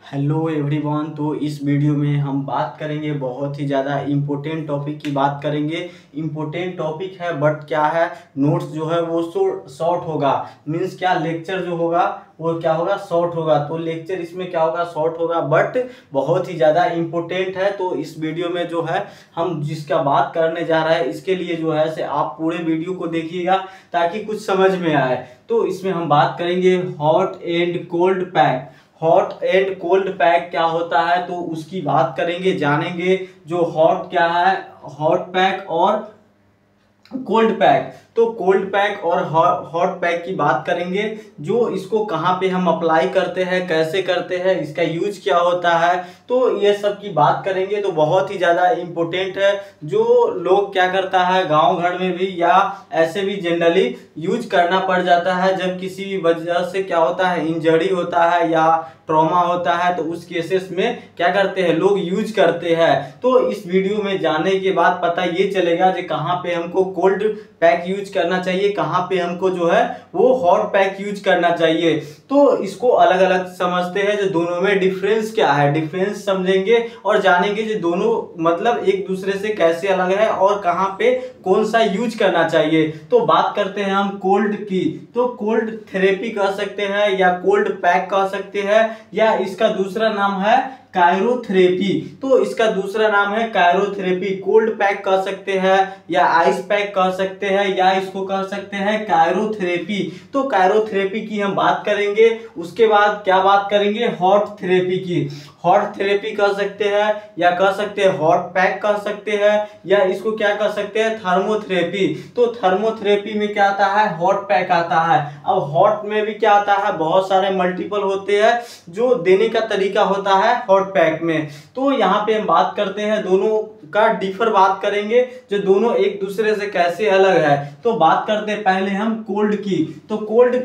Hello everyone. तो इस video में हम बात करेंगे बहुत ही ज़्यादा इम्पोर्टेंट टॉपिक की बात करेंगे। इम्पोर्टेंट टॉपिक है बट क्या है, नोट्स जो है वो शॉर्ट होगा। मीन्स क्या, लेक्चर जो होगा वो क्या होगा, शॉर्ट होगा। तो लेक्चर इसमें क्या होगा, शॉर्ट होगा बट बहुत ही ज़्यादा इम्पोर्टेंट है। तो इस वीडियो में जो है हम जिसका बात करने जा रहे हैं इसके लिए जो है से आप पूरे वीडियो को देखिएगा ताकि कुछ समझ में आए। तो इसमें हम बात करेंगे hot and cold pack. Hot and cold pack क्या होता है तो उसकी बात करेंगे, जानेंगे। जो हॉट क्या है, हॉट पैक और कोल्ड पैक। तो कोल्ड पैक और हॉट पैक की बात करेंगे। जो इसको कहाँ पे हम अप्लाई करते हैं, कैसे करते हैं, इसका यूज क्या होता है, तो ये सब की बात करेंगे। तो बहुत ही ज़्यादा इम्पोर्टेंट है। जो लोग क्या करता है गांव घर में भी या ऐसे भी जनरली यूज करना पड़ जाता है जब किसी भी वजह से क्या होता है, इंजरी होता है या ट्रॉमा होता है, तो उस केसेस में क्या करते हैं लोग, यूज करते हैं। तो इस वीडियो में जानने के बाद पता ये चलेगा कि कहाँ पे हमको कोल्ड पैक यूज करना चाहिए, कहाँ पे हमको जो है वो हॉट पैक यूज करना चाहिए। तो इसको अलग अलग समझते हैं, जो दोनों में डिफरेंस क्या है, डिफरेंस समझेंगे और जानेंगे जो दोनों मतलब एक दूसरे से कैसे अलग है और कहाँ पे कौन सा यूज करना चाहिए। तो बात करते हैं हम कोल्ड की। तो कोल्ड थेरेपी कह सकते हैं या कोल्ड पैक कह सकते हैं या इसका दूसरा नाम है कायरोथेरेपी। तो इसका दूसरा नाम है कायरोथेरेपी। कोल्ड पैक कह सकते हैं या आइस पैक कह सकते हैं या इसको कह सकते हैं कायरोथेरेपी। तो कायरोथेरेपी की हम बात करेंगे। उसके बाद क्या बात करेंगे, हॉट थेरेपी की। हॉट थेरेपी कह सकते हैं या कह सकते हैं हॉट पैक कह सकते हैं या इसको क्या कह सकते हैं, थर्मोथेरेपी। तो थर्मोथेरेपी में क्या आता है, हॉट पैक आता है। अब हॉट में भी क्या आता है, बहुत सारे मल्टीपल होते हैं जो देने का तरीका होता है हॉट पैक में। तो यहाँ पे हम बात करते हैं दोनों का डिफर बात करेंगे, जो दोनों एक दूसरे से कैसे अलग है। तो बात करते हैं पहले हम कोल्ड की। तो कोल्ड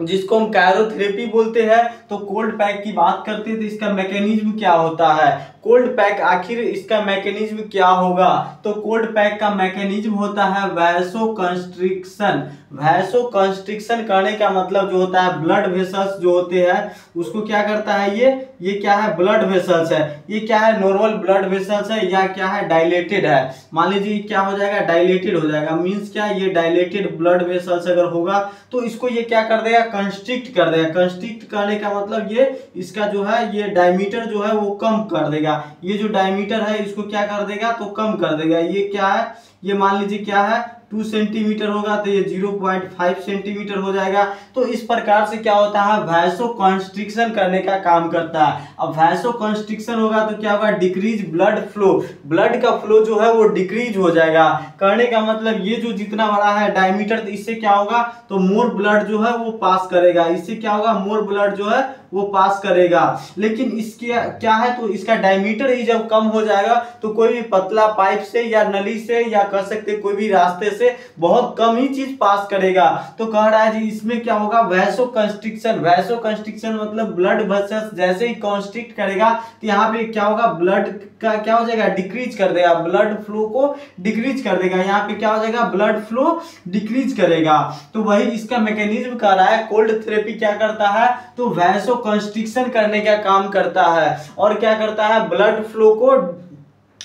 जिसको हम कायरोथेरेपी बोलते हैं, तो कोल्ड पैक की बात करते हैं तो इसका मैकेनिज्म क्या होता है। कोल्ड पैक आखिर इसका मैकेनिज्म क्या होगा, तो कोल्ड पैक का मैकेनिज्म होता है वैसोकंस्ट्रिक्शन। वैसोकंस्ट्रिक्शन करने का मतलब जो होता है, ब्लड वेसल्स जो होते हैं उसको क्या करता है, ये क्या है, ब्लड वेसल्स है। ये क्या है, नॉर्मल ब्लड वेसल्स है या क्या है, डायलेटेड है। मान लीजिए क्या हो जाएगा, डायलेटेड हो जाएगा। मींस क्या, ये डायलेटेड ब्लड वेसल्स अगर होगा तो इसको ये क्या कर देगा, कंस्ट्रिक्ट कर देगा। कंस्ट्रिक्ट करने का मतलब ये इसका जो है ये डायमीटर जो है वो कम कर देगा। ये जो डायमीटर है इसको क्या कर देगा, तो कम कर देगा। ये क्या है, ये मान लीजिए क्या है 2 सेंटीमीटर होगा तो ये 0.5 सेंटीमीटर हो जाएगा। तो इस प्रकार से क्या होता है, वैसो कंस्ट्रिक्शन करने का काम करता है। अब वैसो कंस्ट्रिक्शन होगा तो क्या होगा, डिक्रीज ब्लड फ्लो। ब्लड का फ्लो जो है वो डिक्रीज हो जाएगा। करने का मतलब ये जो जितना बड़ा है डायमीटर, तो इससे क्या होगा, तो मोर ब्लड जो है वो पास करेगा। इससे क्या होगा, मोर ब्लड जो है वो पास करेगा। लेकिन इसके क्या है, तो इसका डायमीटर ही जब कम हो जाएगा तो कोई भी पतला पाइप से या नली से या कह सकते कोई भी रास्ते से बहुत कम ही चीज पास करेगा। तो कह रहा है जी इसमें क्या होगा, वैसो कंस्ट्रिक्शन। वैसो कंस्ट्रिक्शन मतलब ब्लड वेसल्स जैसे ही कंस्ट्रिक्ट करेगा तो यहाँ पे क्या होगा, ब्लड का क्या हो जाएगा, डिक्रीज कर देगा। ब्लड फ्लो को डिक्रीज कर देगा। यहाँ पे क्या हो जाएगा, ब्लड फ्लो डिक्रीज करेगा। तो वही इसका मैकेनिज्म कर रहा है। कोल्ड थेरेपी क्या करता है, तो वैसो कंस्ट्रिक्शन करने का काम करता है और क्या करता है, ब्लड फ्लो को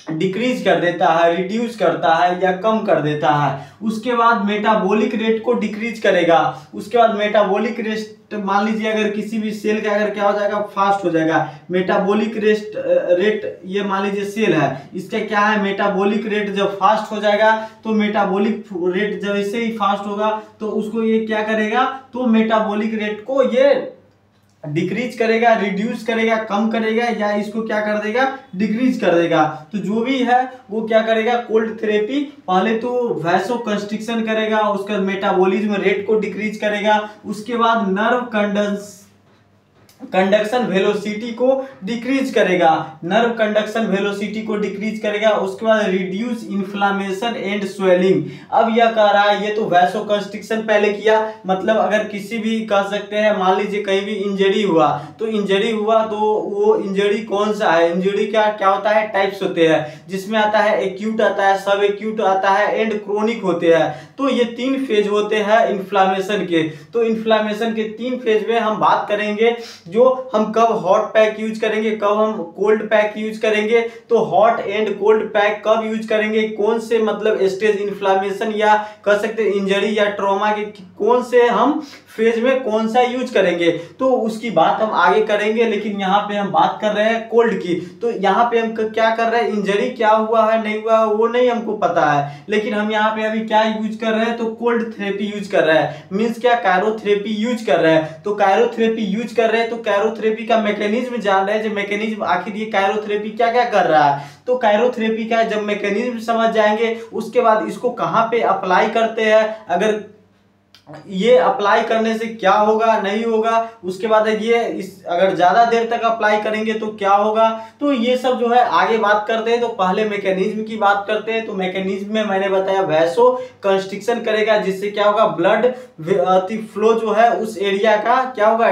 डिक्रीज कर देता है, रिड्यूस करता है या कम कर देता है। उसके बाद मेटाबॉलिक रेट को डिक्रीज करेगा। उसके बाद मेटाबॉलिक रेट, मान लीजिए अगर किसी भी सेल का अगर क्या हो जाएगा, फास्ट हो जाएगा। मेटाबॉलिक रेट ये मान लीजिए सेल है, इसका क्या है, मेटाबॉलिक रेट जब फास्ट हो जाएगा तो मेटाबॉलिक रेट जब ऐसे ही फास्ट होगा तो उसको ये क्या करेगा, तो मेटाबॉलिक रेट को ये डिक्रीज करेगा, रिड्यूस करेगा, कम करेगा या इसको क्या कर देगा, डिक्रीज कर देगा। तो जो भी है वो क्या करेगा, कोल्ड थेरेपी पहले तो वैसो कंस्ट्रिक्शन करेगा, उसका मेटाबॉलिज्म रेट को डिक्रीज करेगा। उसके बाद नर्व कंडक्शन वेलोसिटी को डिक्रीज करेगा। नर्व कंडक्शन वेलोसिटी को डिक्रीज करेगा। उसके बाद रिड्यूस इन्फ्लामेशन एंड स्वेलिंग। अब यह कह रहा है, ये तो वैसो कंस्ट्रिक्शन पहले किया, मतलब अगर किसी भी कह सकते हैं, मान लीजिए कहीं भी इंजरी हुआ तो वो इंजरी कौन सा है, इंजरी का क्या होता है, टाइप्स होते हैं, जिसमें आता है एक्यूट आता है, सब एक्यूट आता है एंड क्रोनिक होते हैं। तो ये 3 फेज होते हैं इन्फ्लामेशन के। तो इन्फ्लामेशन के 3 फेज में हम बात करेंगे। जो हम कब हॉट पैक यूज करेंगे, कब हम कोल्ड पैक यूज करेंगे। तो हॉट एंड कोल्ड पैक कब यूज करेंगे, कौन से मतलब स्टेज इन्फ्लामेशन या कह सकते हैं इंजरी या ट्रॉमा के कौन से हम फेज में कौन सा यूज करेंगे, तो उसकी बात हम आगे करेंगे। लेकिन यहाँ पे हम बात कर रहे हैं कोल्ड की। तो यहाँ पे हम क्या कर रहे हैं, इंजरी क्या हुआ है नहीं हुआ वो नहीं हमको पता है, लेकिन हम यहाँ पे अभी क्या यूज कर रहे हैं, तो कोल्ड थेरेपी यूज कर रहे हैं। मीन्स क्या, कायरोथेरेपी यूज कर रहे हैं। तो कायरोथेरेपी यूज कर रहे हैं, तो कायरोथेरेपी का मैकेनिज्म जान रहे हैं, जो मैकेनिज्म आखिर ये कायरोथेरेपी क्या क्या कर रहा है। तो कायरोथेरेपी का जब मैकेनिज्म समझ जाएंगे, उसके बाद इसको कहाँ पे अप्लाई करते हैं, अगर ये अप्लाई करने से क्या होगा नहीं होगा, उसके बाद ये इस अगर ज्यादा देर तक अप्लाई करेंगे तो क्या होगा, तो ये सब जो है आगे बात करते हैं। तो पहले मैकेनिज्म की बात करते हैं। तो मैकेनिज्म में मैंने बताया वैसो कंस्ट्रिक्शन करेगा, जिससे क्या होगा, ब्लड फ्लो जो है उस एरिया का क्या होगा,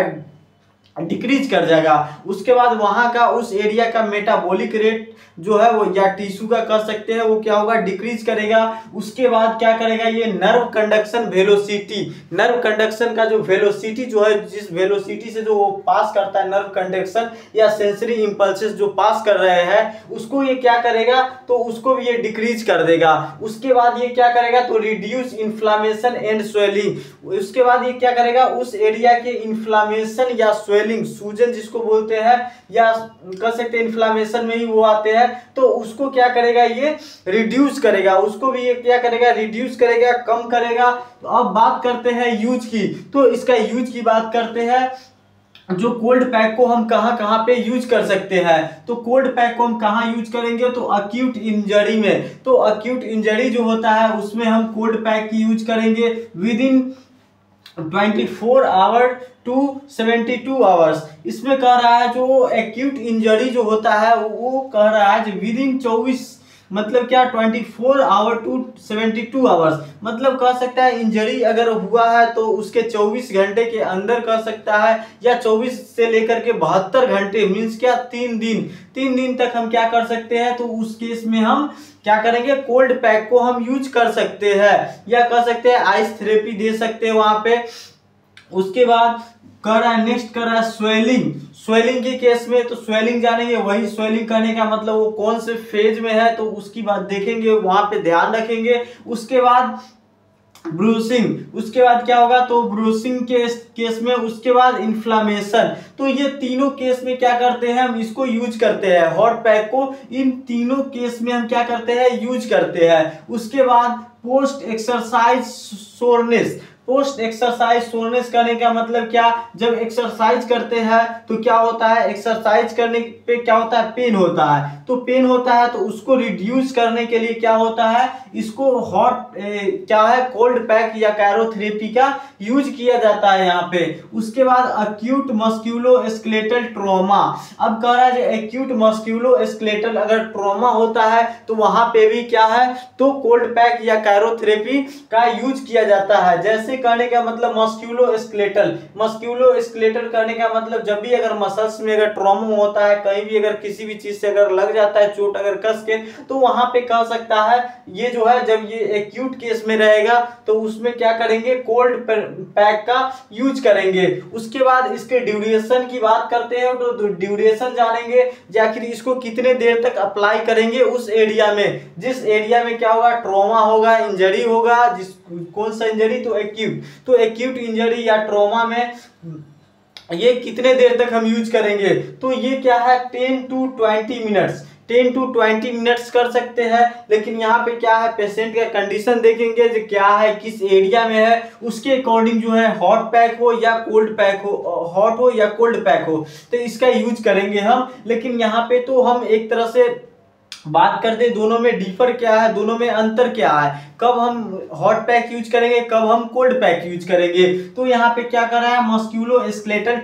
डिक्रीज कर जाएगा। उसके बाद वहां का उस एरिया का मेटाबॉलिक रेट जो है वो, या टिश्यू का कर सकते हैं, वो क्या होगा, डिक्रीज करेगा। उसके बाद क्या करेगा, ये nerve conduction velocity, nerve conduction का जो वेलोसिटी जो है, जिस वेलोसिटी से जो वो पास करता है नर्व कंडक्शन या सेंसरी इंपल्सेस जो पास कर रहे हैं, उसको ये क्या करेगा, तो उसको भी ये डिक्रीज कर देगा। उसके बाद ये क्या करेगा, तो रिड्यूस इन्फ्लामेशन एंड स्वेलिंग। उसके बाद ये क्या करेगा, उस एरिया के इन्फ्लामेशन या स्वेलिंग, सूजन जिसको बोलते हैं, या कह सकते हैं इन्फ्लामेशन में ही वो आते हैं, तो उसको क्या करेगा, ये रिड्यूस करेगा। उसको भी ये क्या करेगा, रिड्यूस करेगा, कम करेगा। तो अब बात करते हैं यूज की। तो इसका यूज की बात करते हैं। जो कोल्ड पैक को हम कहां कहां पे यूज कर सकते हैं, तो कोल्ड पैक को हम कहां यूज करेंगे, तो अक्यूट इंजरी में। तो अक्यूट इंजरी जो होता है उसमें हम कोल्ड पैक की यूज करेंगे within 24 hour to 72 hours. इसमें कह रहा है जो एक्यूट इंजरी जो होता है वो कह रहा है विद इन 24 मतलब क्या 24 आवर टू 72 आवर्स, मतलब कह सकता है इंजरी अगर हुआ है तो उसके 24 घंटे के अंदर कर सकता है, या 24 से लेकर के 72 घंटे मीन्स क्या 3 दिन तक हम क्या कर सकते हैं। तो उस केस में हम क्या करेंगे, कोल्ड पैक को हम यूज कर सकते हैं, या कर सकते हैं आइस थेरेपी दे सकते हैं वहां पे। उसके बाद कर रहा है, नेक्स्ट कर रहा है स्वेलिंग के केस में। तो स्वेलिंग जानेंगे, वही स्वेलिंग करने का मतलब वो कौन से फेज में है, तो उसकी बात देखेंगे, वहां पे ध्यान रखेंगे। उसके बाद ब्रूसिंग, उसके बाद क्या होगा, तो ब्रूसिंग के केस में, उसके बाद इन्फ्लामेशन। तो ये तीनों केस में क्या करते हैं, हम इसको यूज करते हैं, हॉट पैक को इन तीनों केस में हम क्या करते हैं, यूज करते हैं। उसके बाद post exercise soreness, post exercise soreness करने का मतलब क्या, जब एक्सरसाइज करते हैं तो क्या होता है, एक्सरसाइज करने पे क्या होता है, पेन होता है। तो पेन होता है तो उसको रिड्यूस करने के लिए क्या होता है, इसको हॉट क्या है, कोल्ड पैक या कायरोथेरेपी का यूज किया जाता है यहाँ पे। उसके बाद अक्यूट मस्कुलोस्केलेटल ट्रॉमा। अब कह रहा है एक्यूट मस्कुलोस्केलेटल अगर ट्रॉमा होता है तो वहां पे भी क्या है, तो कोल्ड पैक या कायरोथेरेपी का यूज किया जाता है। जैसे करने का मतलब मस्कुलोस्केलेटल करने का मतलब जब भी अगर मसल्स में अगर ट्रॉमा होता है, कहीं भी अगर किसी भी चीज से अगर लग जाता है चोट अगर कस के, तो वहां पे कह सकता है ये जो है, जब ये एक्यूट केस में रहेगा तो उसमें क्या करेंगे, कोल्ड पैक का यूज करेंगे। उसके बाद इसके ड्यूरेशन की बात करते हैं, तो ड्यूरेशन जानेंगे, आखिर इसको कितने देर तक अप्लाई करेंगे उस एरिया में, जिस एरिया में क्या होगा, ट्रॉमा होगा, इंजरी होगा, जिस कौन सा इंजरी, तो एक्यूट इंजरी या ट्रॉमा में ये कितने देर तक हम यूज करेंगे। तो ये क्या है, 10 to 20 मिनट्स, 10 to 20 मिनट्स कर सकते हैं। लेकिन यहाँ पे क्या है, पेशेंट का कंडीशन देखेंगे जो क्या है, किस एरिया में है, उसके अकॉर्डिंग जो है हॉट पैक हो या कोल्ड पैक हो, हॉट हो या कोल्ड पैक हो, तो इसका यूज करेंगे हम। लेकिन यहाँ पे तो हम एक तरह से बात करते हैं दोनों में डिफर क्या है, दोनों में अंतर क्या है, कब हम हॉट पैक यूज करेंगे, कब हम कोल्ड पैक यूज करेंगे। तो यहाँ पे क्या कर रहा है, मस्कुलोस्केलेटल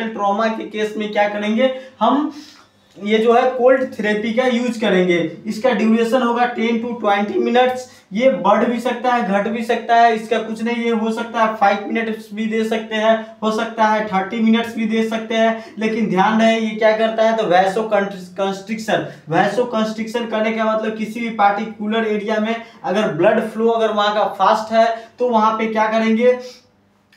ट्रॉमा के केस में क्या करेंगे हम, ये जो है कोल्ड थेरेपी का यूज करेंगे। इसका ड्यूरेशन होगा 10 to 20 मिनट्स। ये बढ़ भी सकता है, घट भी सकता है, इसका कुछ नहीं, ये हो सकता है 5 मिनट्स भी दे सकते हैं, हो सकता है 30 मिनट्स भी दे सकते हैं। लेकिन ध्यान रहे ये क्या करता है, तो वैसो कंस्ट्रिक्शन करने का मतलब किसी भी पार्टिकुलर एरिया में अगर ब्लड फ्लो अगर वहां का फास्ट है तो वहां पे क्या करेंगे,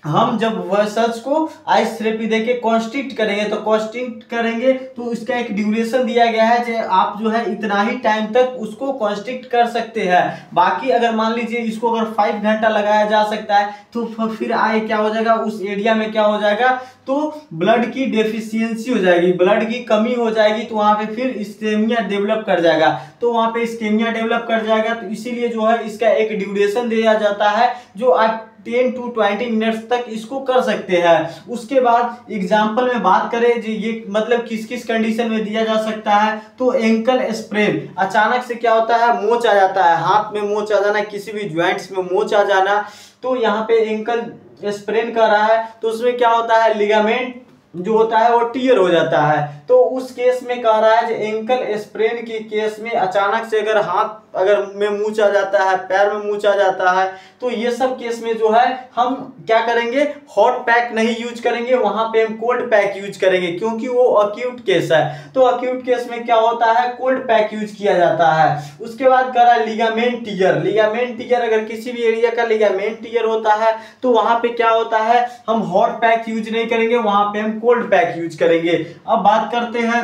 हम जब वेसल्स को आइस थेरेपी देके कॉन्स्ट्रिक्ट करेंगे, तो कॉन्स्ट्रिक्ट करेंगे तो इसका एक ड्यूरेशन दिया गया है जो आप जो है इतना ही टाइम तक उसको कॉन्स्ट्रिक्ट कर सकते हैं। बाकी अगर मान लीजिए इसको अगर 5 घंटा लगाया जा सकता है तो फिर आए क्या हो जाएगा, उस एरिया में क्या हो जाएगा, तो ब्लड की डेफिशिएंसी हो जाएगी, ब्लड की कमी हो जाएगी, तो वहां पे फिर इस्केमिया डेवलप कर जाएगा, तो वहां पे इस्केमिया डेवलप कर जाएगा। तो इसीलिए जो है इसका एक ड्यूरेशन दिया जाता है जो आप 10 to 20 मिनट्स तक इसको कर सकते हैं। उसके बाद एग्जाम्पल में बात करें जो ये मतलब किस किस कंडीशन में दिया जा सकता है, तो एंकल स्प्रेन, अचानक से क्या होता है, मोच आ जाता है, हाथ में मोच आ जाना, किसी भी ज्वाइंट्स में मोच आ जाना, तो यहाँ पे एंकल स्प्रेन कर रहा है तो उसमें क्या होता है, लिगामेंट जो होता है वो टियर हो जाता है। तो उस केस में कह रहा है एंकल स्प्रेन के केस में अचानक से अगर हाथ अगर में मूंछ आ जाता है, पैर में मूंछ आ जाता है, तो ये सब केस में जो है हम क्या करेंगे, हॉट पैक नहीं यूज करेंगे, वहां पे हम कोल्ड पैक यूज करेंगे, क्योंकि वो अक्यूट केस है। तो अक्यूट केस में क्या होता है, कोल्ड पैक यूज किया जाता है। उसके बाद कह रहा है लिगामेंट टियर, लिगामेंट टियर अगर किसी भी एरिया का लिगामेंट टियर होता है तो वहां पे क्या होता है, हम हॉट पैक यूज नहीं करेंगे, वहां पे हम कोल्ड पैक यूज करेंगे। अब बात करते हैं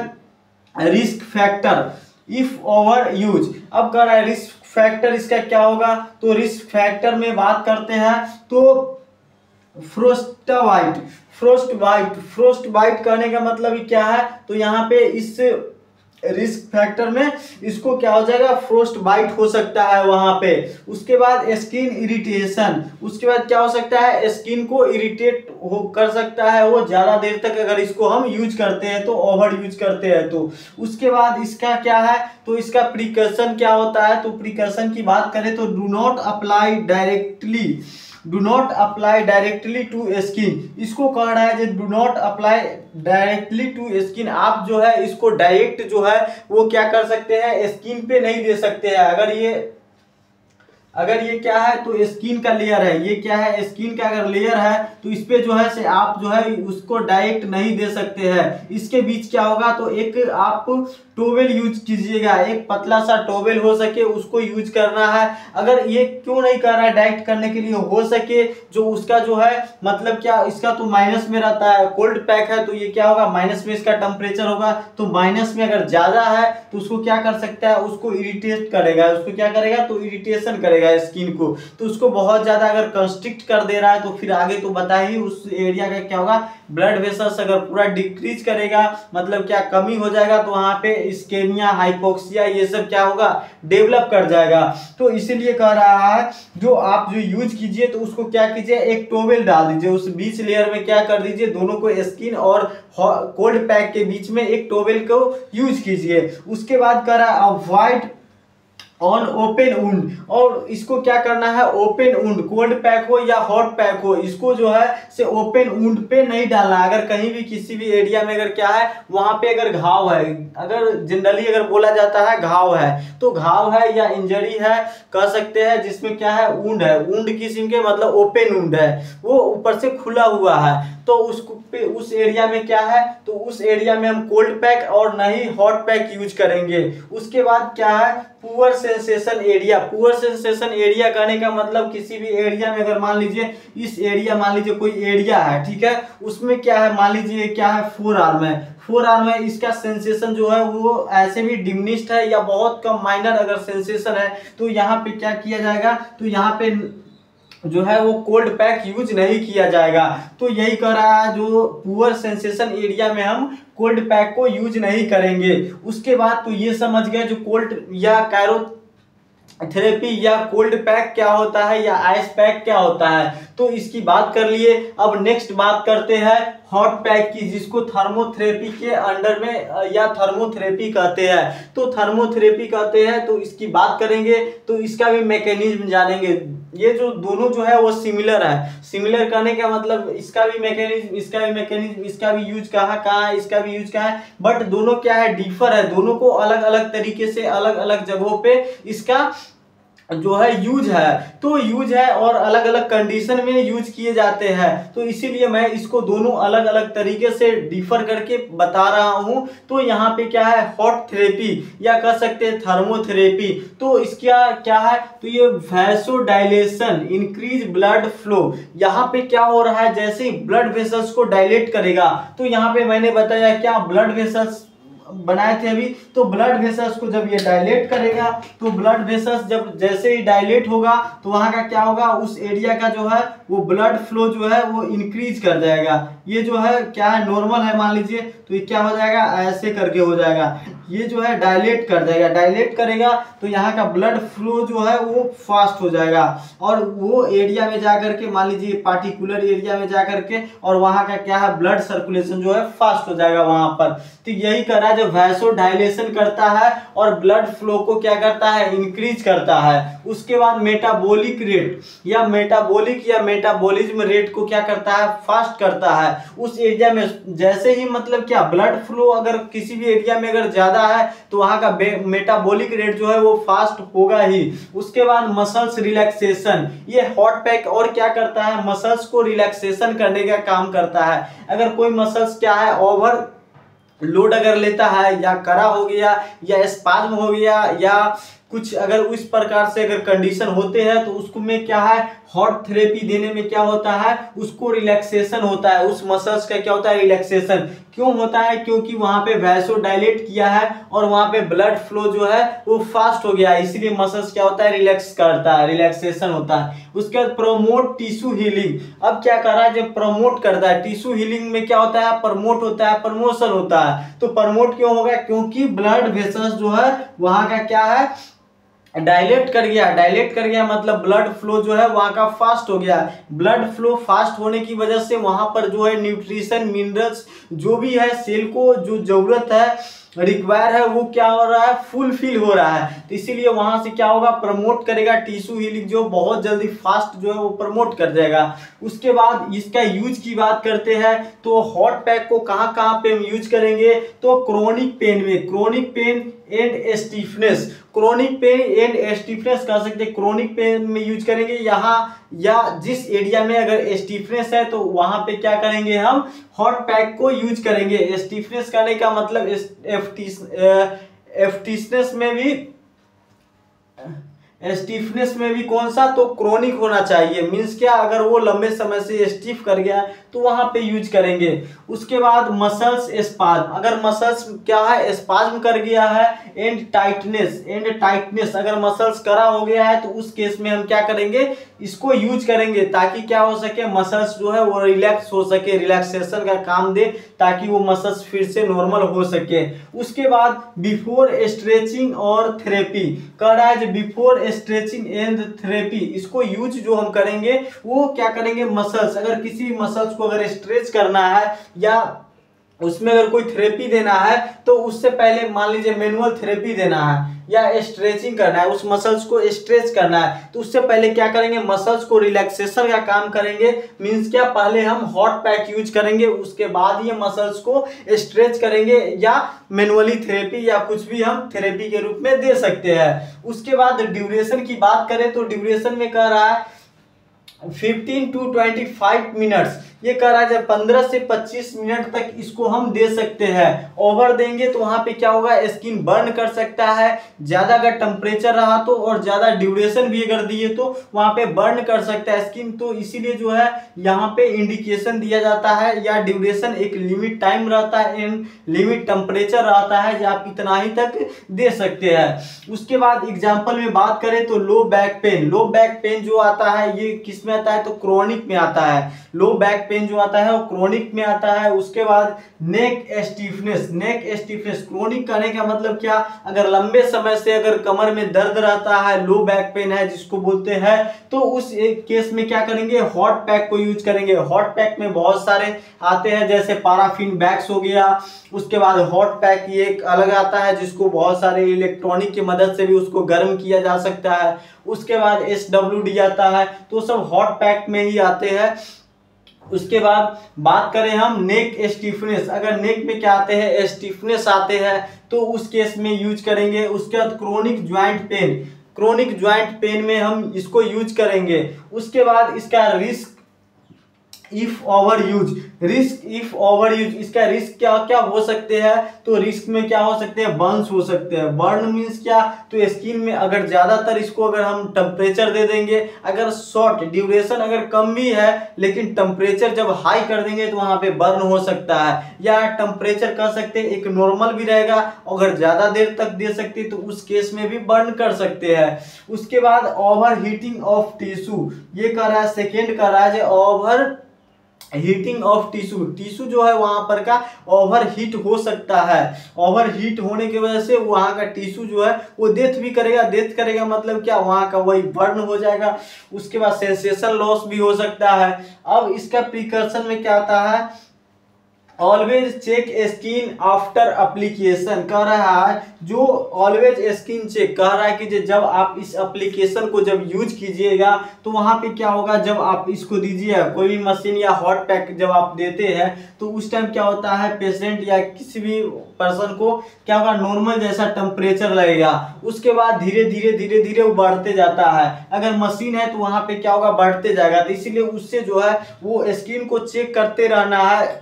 risk factor if over use. अब कह रहा है रिस्क फैक्टर इसका क्या होगा, तो रिस्क फैक्टर में बात करते हैं तो फ्रोस्टबाइट, फ्रोस्टबाइट कहने का मतलब क्या है, तो यहाँ पे इस रिस्क फैक्टर में इसको क्या हो जाएगा, फ्रोस्ट बाइट हो सकता है वहां पे। उसके बाद स्किन इरिटेशन, उसके बाद क्या हो सकता है, स्किन को इरिटेट हो कर सकता है वो ज्यादा देर तक अगर इसको हम यूज करते हैं तो, ओवर यूज करते हैं तो। उसके बाद इसका क्या है, तो इसका प्रिकॉशन क्या होता है, तो प्रिकॉशन की बात करें तो do not apply directly to skin. इसको कह रहा है do not apply directly to skin, आप जो है इसको डायरेक्ट जो है वो क्या कर सकते हैं, स्किन पे नहीं दे सकते हैं। अगर ये क्या है, तो स्किन का लेयर है, ये क्या है, स्किन का अगर लेयर है तो इस पे जो है से आप जो है उसको डायरेक्ट नहीं दे सकते हैं। इसके बीच क्या होगा, तो एक आप टोवेल यूज कीजिएगा, एक पतला सा टोवेल हो सके उसको यूज करना है। अगर ये क्यों नहीं कर रहा है डायरेक्ट करने के लिए, हो सके जो उसका जो है मतलब क्या, इसका तो माइनस में रहता है, कोल्ड पैक है तो ये क्या होगा, माइनस में इसका टेम्परेचर होगा, तो माइनस में अगर ज्यादा है तो उसको क्या कर सकता है, उसको इरिटेट करेगा, उसको क्या करेगा, तो इरिटेशन करेगा स्किन को। तो उसको बहुत ज्यादा अगर कंस्ट्रिक्ट कर दे रहा है तो फिर आगे तो बता ही उस एरिया का क्या होगा, ब्लड वेसल्स अगर पूरा डिक्रीज करेगा मतलब क्या कमी हो जाएगा, तो वहां पे इस्केमिया, हाइपोक्सिया ये सब क्या होगा, डेवलप कर जाएगा। तो इसीलिए कह रहा है जो आप जो यूज कीजिए तो उसको क्या कीजिए, एक टोवेल डाल दीजिए, उस बीच लेयर में क्या कर दीजिए, दोनों को स्किन और कोल्ड पैक के बीच में एक टोवेल को यूज कीजिए। उसके बाद कह रहा है अवॉइड ऑन ओपन वुंड, और इसको क्या करना है, ओपन वुंड, कोल्ड पैक हो या हॉट पैक हो, इसको जो है से ओपन वुंड पे नहीं डालना। अगर कहीं भी किसी भी एरिया में अगर क्या है, वहां पे अगर घाव है, अगर जनरली अगर बोला जाता है घाव है, तो घाव है या इंजरी है कह सकते हैं, जिसमें क्या है, वुंड है, वुंड किस्म के मतलब ओपन वुंड है, वो ऊपर से खुला हुआ है, तो उसको पे उस एरिया में क्या है, तो उस एरिया में हम कोल्ड पैक और नहीं हॉट पैक यूज करेंगे। उसके बाद क्या है, poor sensation area, poor sensation area कहने का मतलब किसी भी एरिया में अगर मान लीजिए इस एरिया, मान लीजिए कोई एरिया है, ठीक है, उसमें क्या है, मान लीजिए क्या है, फोर आर्म है, फोर आर्म है, इसका सेंसेशन जो है वो ऐसे भी डिमिनिश्ड है या बहुत कम माइनर अगर सेंसेशन है, तो यहाँ पे क्या किया जाएगा, तो यहाँ पे जो है वो कोल्ड पैक यूज नहीं किया जाएगा। तो यही कह रहा है जो पुअर सेंसेशन एरिया में हम कोल्ड पैक को यूज नहीं करेंगे। उसके बाद तो ये समझ गए जो कोल्ड या कायरोथेरेपी या कोल्ड पैक क्या होता है या आइस पैक क्या होता है, तो इसकी बात कर लिए। अब नेक्स्ट बात करते हैं हॉट पैक की, जिसको थर्मोथेरेपी के अंडर में या थर्मोथेरेपी कहते हैं, तो थर्मोथेरेपी कहते हैं, तो इसकी बात करेंगे, तो इसका भी मैकेनिज्म जानेंगे। ये जो दोनों जो है वो सिमिलर है, सिमिलर कहने का मतलब इसका भी मैकेनिज्म, इसका भी यूज कहाँ है, इसका भी यूज कहाँ है, बट दोनों क्या है, डिफर है, दोनों को अलग अलग तरीके से अलग अलग जगहों पे इसका जो है यूज है, तो यूज है और अलग अलग कंडीशन में यूज किए जाते हैं। तो इसीलिए मैं इसको दोनों अलग अलग तरीके से डिफर करके बता रहा हूं। तो यहाँ पे क्या है, हॉट थेरेपी या कह सकते हैं थर्मोथेरेपी। तो इसका क्या है, तो ये वैसोडाइलेशन, इंक्रीज ब्लड फ्लो। यहाँ पे क्या हो रहा है, जैसे ही ब्लड वेसल्स को डायलेट करेगा, तो यहाँ पे मैंने बताया क्या ब्लड वेसल्स बनाए थे अभी, तो ब्लड वेसल्स को जब ये डायलेट करेगा, तो ब्लड वेसल्स जब जैसे ही डायलेट होगा तो वहां का क्या होगा, उस एरिया का जो है वो ब्लड फ्लो जो है वो इंक्रीज कर जाएगा। ये जो है क्या है, नॉर्मल है मान लीजिए, तो ये क्या हो जाएगा, ऐसे करके हो जाएगा। ये जो है डायलेट कर जाएगा, डायलेट करेगा तो यहाँ का ब्लड फ्लो जो है वो फास्ट हो जाएगा, और वो एरिया में जाकर के मान लीजिए पार्टिकुलर एरिया में जाकर के, और वहाँ का क्या है, ब्लड सर्कुलेशन जो है फास्ट हो जाएगा वहां पर। तो यही कर रहा है, जो वैसोडाइलेशन करता है और ब्लड फ्लो को क्या करता है, इंक्रीज करता है। उसके बाद मेटाबॉलिक रेट या मेटाबॉलिज्म रेट को क्या करता है, फास्ट करता है उस एरिया में। जैसे ही मतलब क्या, ब्लड फ्लो अगर किसी भी एरिया में अगर ज्यादा है तो वहां का मेटाबॉलिक रेट जो है वो फास्ट होगा ही। उसके बाद मसल्स रिलैक्सेशन, ये हॉट पैक और क्या करता है, मसल्स को रिलैक्सेशन करने का काम करता है। अगर कोई मसल्स क्या है, ओवर लोड अगर लेता है, या कड़ा हो गया, या स्पाज्म हो गया, या कुछ अगर उस प्रकार से अगर कंडीशन होते हैं, तो उसको में क्या है, हॉट थेरेपी देने में क्या होता है, उसको रिलैक्सेशन होता है, उस मसल्स का क्या होता है, रिलैक्सेशन। क्यों होता है, क्योंकि वहां पे वैसोडाइलेट किया है और वहां पे ब्लड फ्लो जो है वो फास्ट हो गया है, इसीलिए मसल्स क्या होता है, रिलैक्स करता है, रिलैक्सेशन होता है। उसके बाद प्रमोट टिश्यू हीलिंग। अब क्या कर रहा है, जब प्रमोट करता है, टिश्यू हीलिंग में क्या होता है, प्रमोट होता है, प्रमोशन होता है। तो प्रमोट क्यों होगा, क्योंकि ब्लड वेसल्स जो है वहां का क्या है, डायलेट कर गया। डायलेट कर गया मतलब ब्लड फ्लो जो है वहां का फास्ट हो गया। ब्लड फ्लो फास्ट होने की वजह से वहां पर जो है न्यूट्रिशन, मिनरल्स जो भी है, सेल को जो जरूरत है, रिक्वायर है, वो क्या हो रहा है, फुलफिल हो रहा है। तो इसीलिए वहां से क्या होगा, प्रमोट करेगा टिश्यू हीलिंग, जो बहुत जल्दी फास्ट जो है वो प्रमोट कर जाएगा। उसके बाद इसका यूज की बात करते हैं, तो हॉट पैक को कहां कहां पे हम यूज करेंगे, तो क्रोनिक पेन में, chronic pain and stiffness, chronic pain and stiffness कह सकते हैं, क्रोनिक पेन में यूज करेंगे यहाँ, या जिस एरिया में अगर स्टिफनेस है तो वहां पे क्या करेंगे, हम हॉट पैक को यूज करेंगे। स्टिफनेस करने का मतलब स्टिफनेस में भी कौन सा, तो क्रोनिक होना चाहिए। मींस क्या, अगर वो लंबे समय से स्टिफ कर गया तो वहां पे यूज करेंगे। उसके बाद मसल्स स्पाज्म, अगर मसल्स क्या है, स्पाज्म कर गया है, एंड टाइटनेस अगर मसल्स करा हो गया है, तो उस केस में हम क्या करेंगे, इसको यूज करेंगे, ताकि क्या हो सके, मसल्स जो है वो रिलैक्स हो सके, रिलैक्सेशन का काम दे, ताकि वो मसल्स फिर से नॉर्मल हो सके। उसके बाद बिफोर स्ट्रेचिंग और थेरेपी कर रहा है, बिफोर स्ट्रेचिंग एंड थेरेपी, इसको यूज जो हम करेंगे वो क्या करेंगे, मसल्स, अगर किसी मसल्स को अगर स्ट्रेच करना है या उसमें अगर कोई थेरेपी देना है, तो उससे पहले मान लीजिए मैनुअल थेरेपी देना है या स्ट्रेचिंग करना है, उस मसल्स को स्ट्रेच करना है, तो उससे पहले क्या करेंगे, मसल्स को रिलैक्सेशन का काम करेंगे। मींस क्या, पहले हम हॉट पैक यूज करेंगे, उसके बाद ये मसल्स को स्ट्रेच करेंगे, या मैनुअली थेरेपी या कुछ भी हम थेरेपी के रूप में दे सकते हैं। उसके बाद ड्यूरेशन की बात करें, तो ड्यूरेशन में कह रहा है 15 to 25 मिनट्स, ये कह रहा है 15 से 25 मिनट तक इसको हम दे सकते हैं। ओवर देंगे तो वहां पे क्या होगा, स्किन बर्न कर सकता है, ज्यादा अगर टेम्परेचर रहा तो, और ज्यादा ड्यूरेशन भी अगर दिए तो वहां पे बर्न कर सकता है स्किन। तो इसीलिए जो है यहाँ पे इंडिकेशन दिया जाता है, या ड्यूरेशन एक लिमिट टाइम रहता है एंड लिमिट टेम्परेचर रहता है, जो आप इतना ही तक दे सकते हैं। उसके बाद एग्जाम्पल में बात करें तो low back pain, low back pain जो आता है ये किस में आता है, तो क्रोनिक में आता है। लो बैक पेन जो आता है वो क्रोनिक में आता है। उसके बाद neck stiffness, neck stiffness chronic करने का मतलब क्या, अगर लंबे समय से अगर कमर में दर्द रहता है, लो बैक पेन है जिसको बोलते हैं, तो उस एक केस में क्या करेंगे, हॉट पैक को यूज करेंगे। हॉट पैक में बहुत सारे आते हैं, जैसे पैराफिन बैक्स हो गया। उसके बाद हॉट पैक ये एक अलग आता है, जिसको बहुत सारे इलेक्ट्रॉनिक की मदद से भी उसको गर्म किया जा सकता है। उसके बाद SWD आता है, तो सब हॉट पैक में ही आते हैं। उसके बाद बात करें हम नेक स्टिफनेस, अगर नेक में क्या आते हैं, स्टिफनेस आते हैं, तो उस केस में यूज करेंगे। उसके बाद chronic joint pain, chronic joint pain में हम इसको यूज करेंगे। उसके बाद इसका risk if over use, risk if over use, इसका रिस्क क्या क्या हो सकते हैं, तो रिस्क में क्या हो सकते हैं, बर्न्स हो सकते हैं। बर्न मीन्स क्या, तो स्किन में अगर ज्यादातर इसको अगर हम टेम्परेचर दे देंगे, अगर शॉर्ट ड्यूरेशन अगर कम भी है लेकिन टेम्परेचर जब हाई कर देंगे तो वहां पे बर्न हो सकता है। या टेम्परेचर कह सकते हैं एक नॉर्मल भी रहेगा, अगर ज्यादा देर तक दे सकते तो उस केस में भी बर्न कर सकते हैं। उसके बाद ओवर हीटिंग ऑफ टिश्यू, ये कह रहा है सेकेंड कह रहा है over heating of tissue, tissue जो है वहां पर का ओवर हीट हो सकता है। ओवर हीट होने की वजह से वहां का टिश्यू जो है वो डेथ भी करेगा। डेथ करेगा मतलब क्या, वहां का वही बर्न हो जाएगा। उसके बाद सेंसेशन लॉस भी हो सकता है। अब इसका प्रिकॉशन में क्या आता है, always check skin after application, कह रहा है जो ऑलवेज स्किन चेक, कह रहा है कि जब आप इस एप्लीकेशन को जब यूज कीजिएगा तो वहां पे क्या होगा, जब आप इसको दीजिए कोई भी मशीन या हॉट पैक जब आप देते हैं तो उस टाइम क्या होता है, पेशेंट या किसी भी पर्सन को क्या होगा, नॉर्मल जैसा टेम्परेचर लगेगा। उसके बाद धीरे धीरे धीरे धीरे वो बढ़ते जाता है। अगर मशीन है तो वहां पे क्या होगा, बढ़ते जाएगा। तो इसीलिए उससे जो है वो स्किन को चेक करते रहना है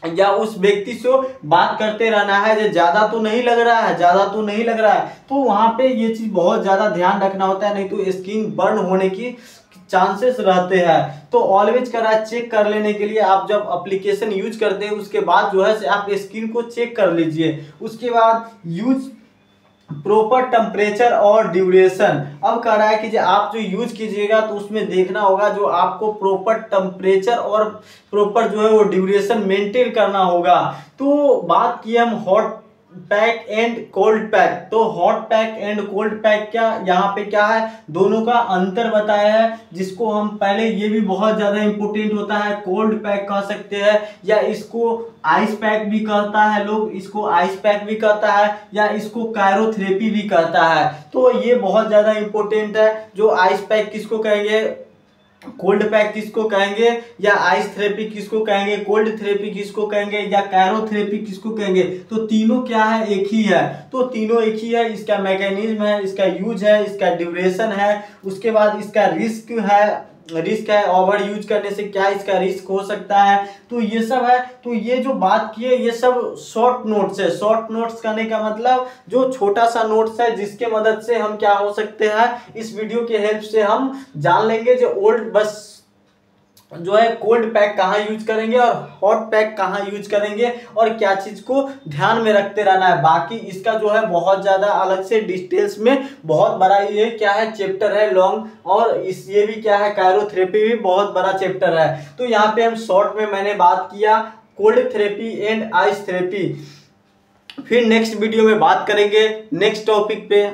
या उस व्यक्ति से बात करते रहना है, जो ज्यादा तो नहीं लग रहा है, ज्यादा तो नहीं लग रहा है। तो वहां पे ये चीज बहुत ज्यादा ध्यान रखना होता है, नहीं तो स्किन बर्न होने की चांसेस रहते हैं। तो ऑलवेज करा चेक कर लेने के लिए आप जब एप्लीकेशन यूज करते हैं उसके बाद जो है आप स्किन को चेक कर लीजिए। उसके बाद यूज प्रॉपर टेम्परेचर और ड्यूरेशन, अब कह रहा है कि आप जो यूज कीजिएगा तो उसमें देखना होगा जो आपको प्रॉपर टेम्परेचर और प्रॉपर जो है वो ड्यूरेशन मेंटेन करना होगा। तो बात की हम hot pack and cold pack, तो hot pack and cold pack क्या यहाँ पे क्या है, दोनों का अंतर बताया है। जिसको हम पहले, ये भी बहुत ज्यादा इंपॉर्टेंट होता है, कोल्ड पैक कह सकते हैं या इसको आइस पैक भी कहता है, लोग इसको आइस पैक भी कहता है या इसको कायरोथेरेपी भी कहता है। तो ये बहुत ज्यादा इंपॉर्टेंट है। जो आइस पैक किसको कहेंगे, कोल्ड पैक किसको कहेंगे, या आइस थेरेपी किसको कहेंगे, कोल्ड थेरेपी किसको कहेंगे, या कायरोथेरेपी किसको कहेंगे। तो तीनों क्या है, एक ही है। तो तीनों एक ही है, इसका मैकेनिज्म है, इसका यूज है, इसका ड्यूरेशन है, उसके बाद इसका रिस्क है ओवर यूज करने से क्या इसका रिस्क हो सकता है। तो ये सब है। तो ये जो बात की है ये सब शॉर्ट नोट्स है। शॉर्ट नोट्स करने का मतलब जो छोटा सा नोट्स है जिसके मदद से हम क्या हो सकते हैं, इस वीडियो के हेल्प से हम जान लेंगे जो ओल्ड बस जो है कोल्ड पैक कहाँ यूज करेंगे और हॉट पैक कहाँ यूज करेंगे और क्या चीज को ध्यान में रखते रहना है। बाकी इसका जो है बहुत ज्यादा अलग से डिटेल्स में बहुत बड़ा ये क्या है चैप्टर है लॉन्ग, और इस ये भी क्या है कायरोथेरेपी भी बहुत बड़ा चैप्टर है। तो यहाँ पे हम शॉर्ट में मैंने बात किया cold therapy and ice therapy. फिर नेक्स्ट वीडियो में बात करेंगे नेक्स्ट टॉपिक पे।